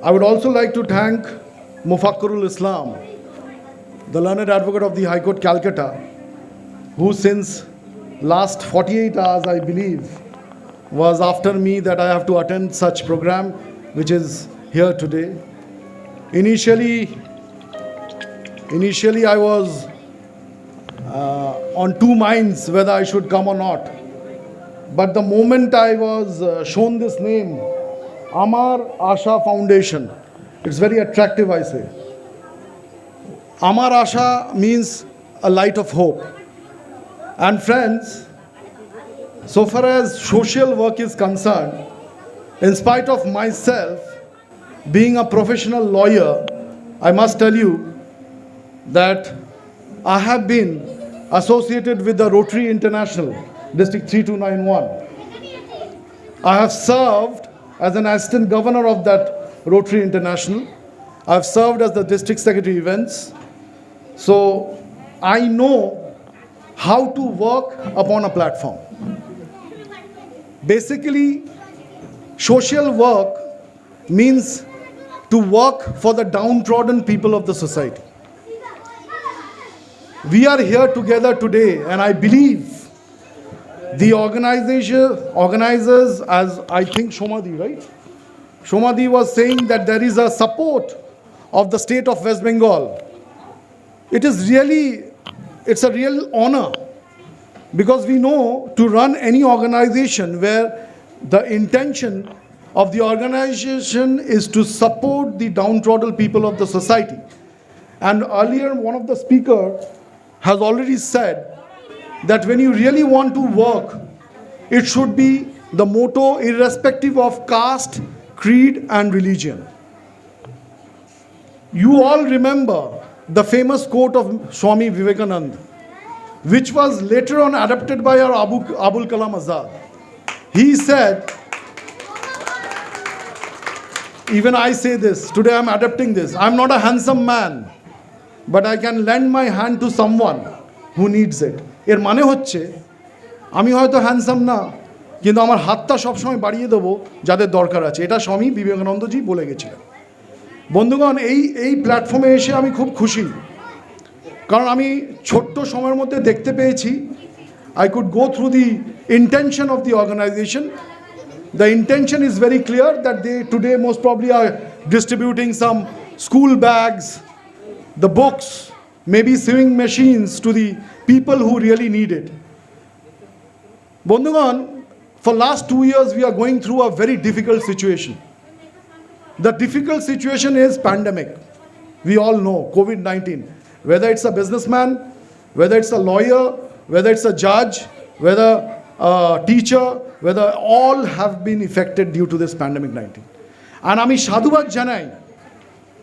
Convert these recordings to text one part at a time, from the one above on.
I would also like to thank Mufakkarul Islam, the learned advocate of the High Court Calcutta, who since last 48 hours, I believe, was after me that I have to attend such program, which is here today. Initially I was on two minds whether I should come or not. But the moment I was shown this name, Amar Asha Foundation, it's very attractive, I say. Amar Asha means a light of hope. And friends, so far as social work is concerned, in spite of myself being a professional lawyer, I must tell you that I have been associated with the Rotary International, District 3291. I have served as an assistant governor of that Rotary International. I have served as the district secretary events. So I know how to work upon a platform. Basically, social work means to work for the downtrodden people of the society. We are here together today, and I believe the organizers, as I think Shomadi, right? Shomadi was saying that there is a support of the state of West Bengal. It's a real honor, because we know to run any organization where the intention of the organization is to support the downtrodden people of the society. And earlier, one of the speakers has already said that when you really want to work, it should be the motto irrespective of caste, creed, and religion. You all remember the famous quote of Swami Vivekananda, which was later on adapted by our Abul Kalam Azad. He said, even I say this, today I'm adapting this, I'm not a handsome man, but I can lend my hand to someone who needs it. এর মানে হচ্ছে আমি হয়তো handsome না, কিন্তু আমার হাতটা সবসময় বাড়িয়ে দেবো যাদের দরকার আছে। এটা স্বামী বিবেকানন্দজি বলে গেছিলেন। বন্ধুগণ, এই প্ল্যাটফর্মে এসে আমি খুব খুশি, কারণ আমি ছোট্ট সময়ের মধ্যে দেখতে পেয়েছি I could go through the intention of the organization. The intention is very clear that they today most probably are distributing some school bags, the books, maybe sewing machines to the people who really need it. Bondhugan, for last 2 years we are going through a very difficult situation. The difficult situation is pandemic. We all know COVID-19. Whether it's a businessman, whether it's a lawyer, whether it's a judge, whether a teacher, whether all have been affected due to this pandemic 19. And আমি সাধুবাদ জানাই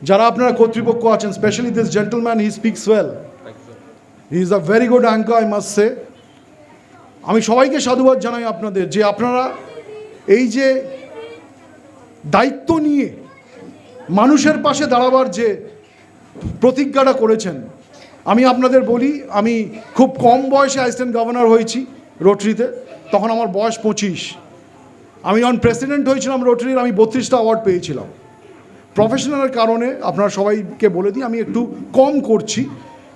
যারা আপনারা কর্তৃপক্ষ আছেন, specially this gentleman, he speaks well, he is a very good anchor, I must say. আমি সবাইকে সাধুবাদ জানাই আপনাদের যে আপনারা এই যে দায়িত্ব নিয়ে মানুষের পাশে দাঁড়াবার যে প্রতিজ্ঞাটা করেছেন। আমি আপনাদের বলি, আমি খুব কম বয়সে অ্যাসিস্ট্যান্ট গভর্নর হয়েছি রোটারিতে, তখন আমার বয়স 25। আমি যখন প্রেসিডেন্ট হয়েছিলাম রোটারির, আমি 32টা অ্যাওয়ার্ড পেয়েছিলাম। প্রফেশনালের কারণে আপনারা সবাইকে বলে দিই আমি একটু কম করছি,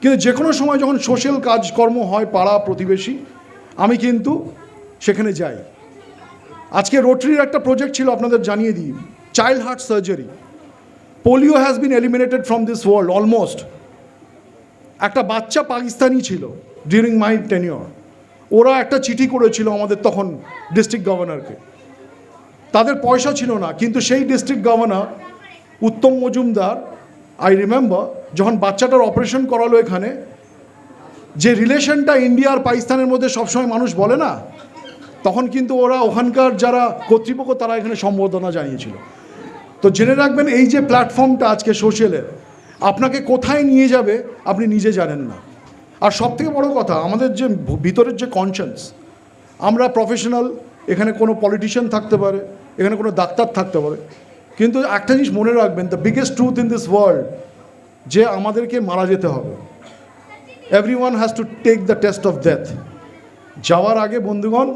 কিন্তু যে কোনো সময় যখন সোশ্যাল কাজকর্ম হয় পাড়া প্রতিবেশী, আমি কিন্তু সেখানে যাই। আজকে রোটারির একটা প্রজেক্ট ছিল, আপনাদের জানিয়ে দিই, child heart surgery. Polio has been eliminated from this world almost. একটা বাচ্চা পাকিস্তানি ছিল ডিউরিং মাই টেনিওর। ওরা একটা চিঠি করেছিল আমাদের তখন ডিস্ট্রিক্ট গভর্নরকে। তাদের পয়সা ছিল না, কিন্তু সেই district governor Uttam Majumdar, I remember, যখন বাচ্চাটার অপারেশন করালো এখানে, যে রিলেশনটা ইন্ডিয়া আর পাকিস্তানের মধ্যে সবসময় মানুষ বলে না, তখন কিন্তু ওরা ওখানকার যারা কর্তৃপক্ষ তারা এখানে সম্বর্ধনা জানিয়েছিল। তো জেনে রাখবেন, এই যে প্ল্যাটফর্মটা আজকে সোশ্যালের, আপনাকে কোথায় নিয়ে যাবে আপনি নিজে জানেন না। আর সবথেকে বড় কথা, আমাদের যে ভিতরের যে কনসিয়েন্স, আমরা প্রফেশনাল, এখানে কোনো পলিটিশিয়ান থাকতে পারে, এখানে কোনো ডাক্তার থাকতে পারে, কিন্তু একটা জিনিস মনে রাখবেন, the biggest truth in this world, যে আমাদেরকে মারা যেতে হবে। Everyone has to take the test of death. যাওয়ার আগে বন্ধুগণ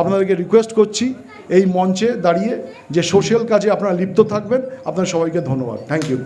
আপনাদেরকে রিকোয়েস্ট করছি, এই মঞ্চে দাঁড়িয়ে যে সোশ্যাল কাজে আপনারা লিপ্ত থাকবেন। আপনার সবাইকে ধন্যবাদ। Thank you.